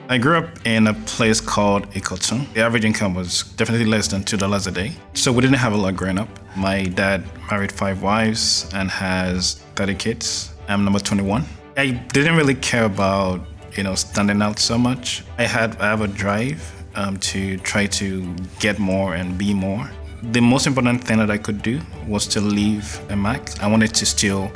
I grew up in a place called Ikotun. The average income was definitely less than $2 a day. So we didn't have a lot growing up. My dad married 5 wives and has 30 kids. I'm number 21. I didn't really care about, standing out so much. I have a drive to try to get more and be more. The most important thing that I could do was to leave a mark. I wanted to still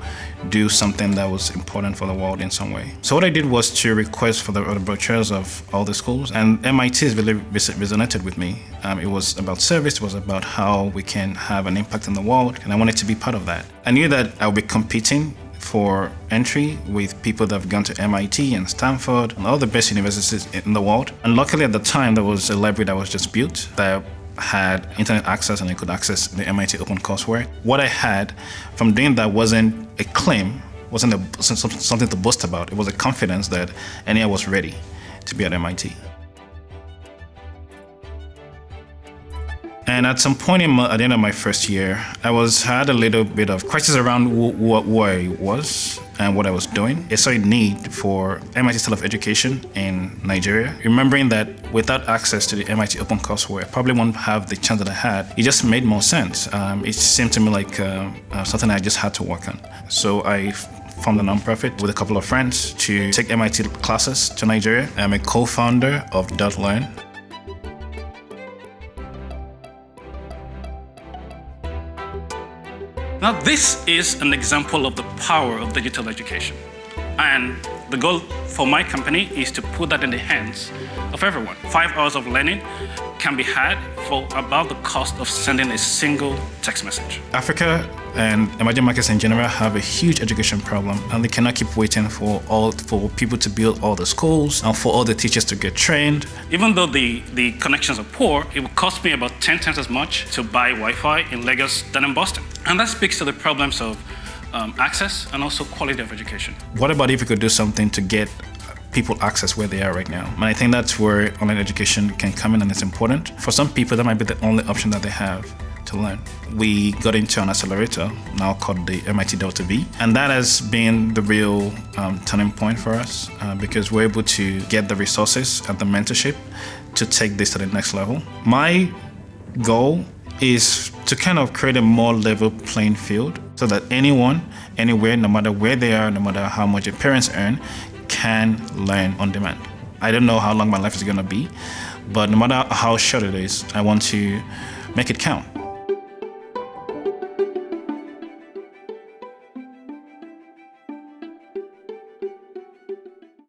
do something that was important for the world in some way. So what I did was to request for the brochures of all the schools, and MIT really resonated with me. It was about service, it was about how we can have an impact in the world, and I wanted to be part of that. I knew that I would be competing for entry with people that have gone to MIT and Stanford and all the best universities in the world. And luckily at the time, there was a library that was just built that had internet access and I could access the MIT open courseware. What I had from doing that wasn't a claim, wasn't something to boast about. It was a confidence that I was ready to be at MIT. And at some point at the end of my first year, I had a little bit of crisis around who I was and what I was doing. I saw a need for MIT School of Education in Nigeria. Remembering that without access to the MIT open courseware, I probably won't have the chance that I had. It just made more sense. It seemed to me like something I just had to work on. So I formed a nonprofit with a couple of friends to take MIT classes to Nigeria. I'm a co-founder of .learn. Now, this is an example of the power of digital education. And the goal for my company is to put that in the hands of everyone. 5 hours of learning can be had for about the cost of sending a single text message. Africa and emerging markets in general have a huge education problem, and they cannot keep waiting for people to build all the schools and for all the teachers to get trained. Even though the connections are poor, it will cost me about 10 times as much to buy Wi-Fi in Lagos than in Boston. And that speaks to the problems of access and also quality of education. What about if we could do something to get people access where they are right now? And I think that's where online education can come in, and it's important. For some people, that might be the only option that they have to learn. We got into an accelerator now called the MIT Delta V, and that has been the real turning point for us because we're able to get the resources and the mentorship to take this to the next level. My goal is to kind of create a more level playing field so that anyone, anywhere, no matter where they are, no matter how much their parents earn, can learn on demand. I don't know how long my life is going to be, but no matter how short it is, I want to make it count.